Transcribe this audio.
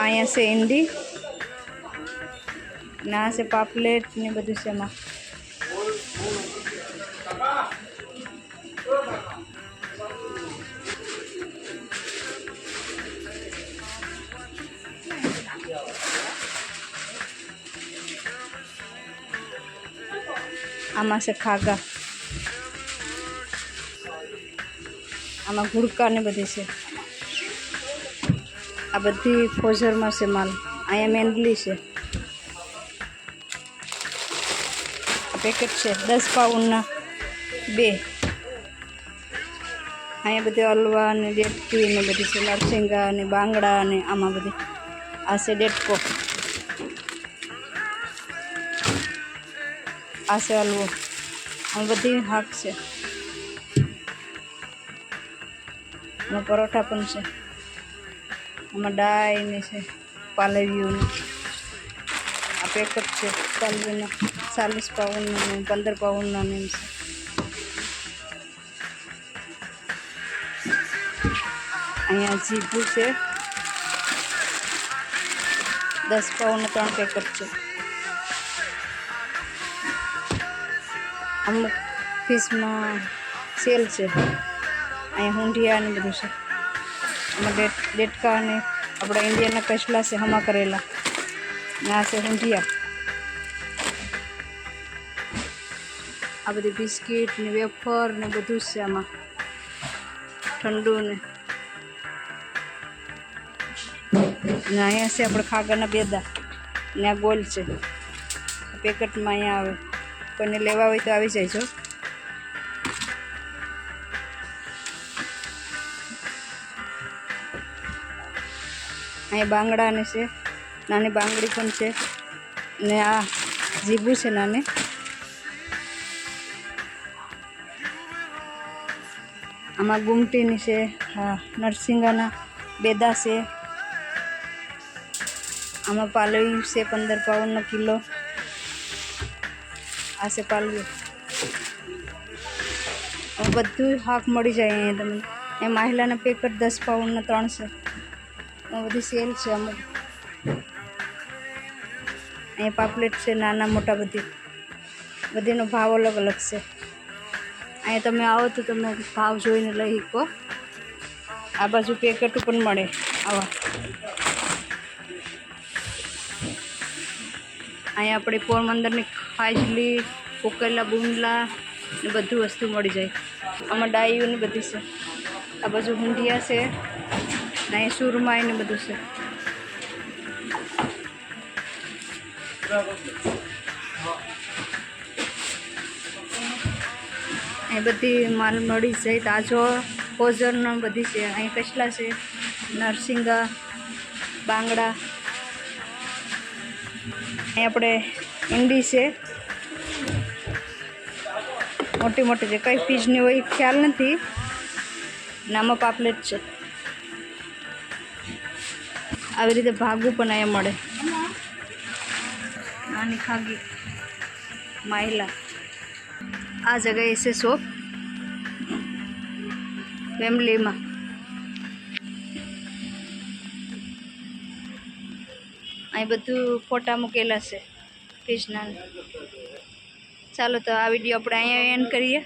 અહીંયા છે ઈંડી ને આ છે પાપલેટ ને બધું છે એમાં. આમાં છે ખાગા, આમાં ગુડકા ને બધી છે. આ બધી ફોઝરમાં છે માલ. અહીંયા મેંદલી છે. આ પેકેટ છે 10 પાઉન્ડના 2. અહીંયા બધે હલવા ને ડેટકી ને બધી છે, નરસિંગા ને બાંગડા ને આમાં બધી. આ છે ડેટકો, આ છે હલવો. આમાં બધી હાક છે. આમાં પરોઠા પણ છે. આમાં ડાય ને છે, પાલવીયું ને. આ પેકેટ છે પાલવીના 40 પાઉન્ડના ને 15 પાઉન્ડના ને એમ છે. અહીંયા જીભું છે 10 પાઉન્ડના 3 પેકેટ છે. અમુક ફિશમાં સેલ છે. અહીંયા હુંડિયા ને બધું છે. આમાં ડેટકા ને આપણા ઇન્ડિયાના કચલા છે હમા કરેલા ને આ છે હુંડિયા. આ બધી બિસ્કીટ ને વેફર ને બધું જ છે આમાં, ઠંડુ ને અહીંયા છે આપણે ખાગાના બેદા ને આ ગોલ છે. પેકેટમાં અહીંયા આવે, કોઈને લેવા હોય તો આવી જાય. જો અહીંયા બાંગડા ને છે, નાની બાંગડી પણ છે ને આ જીબું છે નાની. આમાં ગુમટીની છે. હા, નરસિંગાના બેદા છે. આમાં પાલવી છે 15 પાઉન્ડનો કિલો. આ છે પાલવી. બધું હાક મળી જાય અહીંયા તમને. એ મહિલાના પેકેટ 10 પાઉન્ડના 3 છે. બધી સેલ છે અમુક. અહીંયા પાપલેટ છે નાના મોટા બધીનો ભાવ અલગ અલગ છે. અહીંયા તમે આવો તો તમે ભાવ જોઈને લઈ શકો. આ બાજુ પેકેટ પણ મળે આવા. અહીંયા આપણે પોરબંદરની ખાજલી, ઉકેલા બુંદલા ને બધું વસ્તુ મળી જાય. આમાં ડાયું ને બધી છે. આ બાજુ હુંડિયા છે ને અહીં સુરમાઈ ને બધું છે. અહીં બધી માલ મળી જાય. તાજો ફોઝરનો બધી છે. અહીં કચલા છે, નરસિંગા, બાંગડા. અહીં આપણે ઈંડી છે મોટી મોટી છે. કઈ ફીજની હોય ખ્યાલ નથી. નામાં પાપલેટ છે. આવી રીતે ભાગું પણ અહીંયા મળે. નાની ખાગી માયલા. આ જગ્યાએ છે શોપ ફેમિલીમાં. અહીં બધું ફોટા મૂકેલા છે ફિશના. ચાલો તો આ વિડીયો આપણે અહીંયા એન્ડ કરીએ.